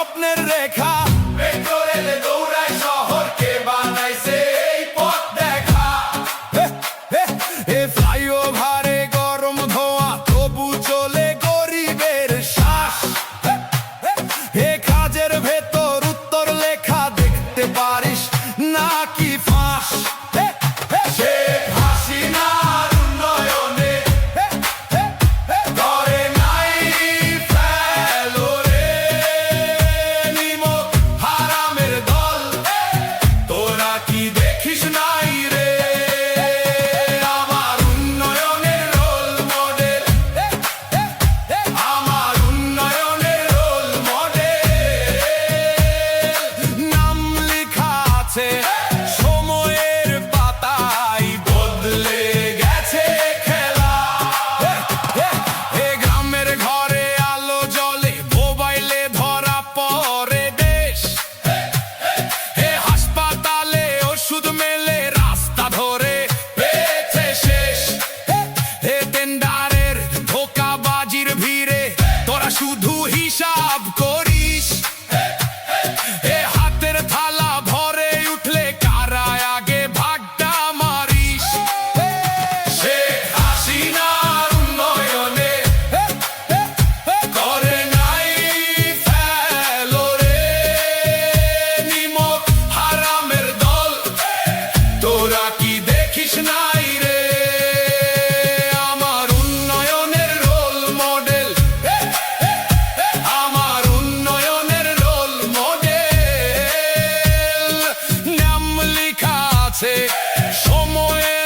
স্বপ্নের রেখা পেট্রোলে দৌড়ায় শহরকে বানাইছে এই পথ দেখা এ ফ্লাইওভারে গরম ধোঁয়া তবু চলে গরিবের শ্বাস এ কাজের ভেতর উত্তর লেখা দেখতে পারিস নাকি ফাঁস শেখ হাসিনার উন্নয়নে করে নাই ফেলো রে নিমক হারামের দল তোরা কি দেখিস নাই রে আমার উন্নয়নের রোল মডেল আমার উন্নয়নের রোল মডেল নাম লেখা আছে সময়ের পাতায় বদলে গেছে খেলা এ গ্রামের ঘরে আলো জ্বলে মোবাইলে ধরা পড়ে দেশ এ হাসপাতালে ওষুধ মেলে রাস্তা ধরে পেয়েছে শেষ এ টেন্ডারের ধোঁকাবাজির ভিড়ে তোরা শুধু হিসাব করিস এ হাতের থালা ভরে উঠলে কারা আগে ভাগটা মারিস শেখ হাসিনার উন্নয়নে করে নাই ফেলো রে নিমক হারামের দল তোরা কি দেখিস নাই রে আমার উন্নয়নের রোল মডেল আমার উন্নয়নের রোল মডেল নাম লেখা আছে সময়ের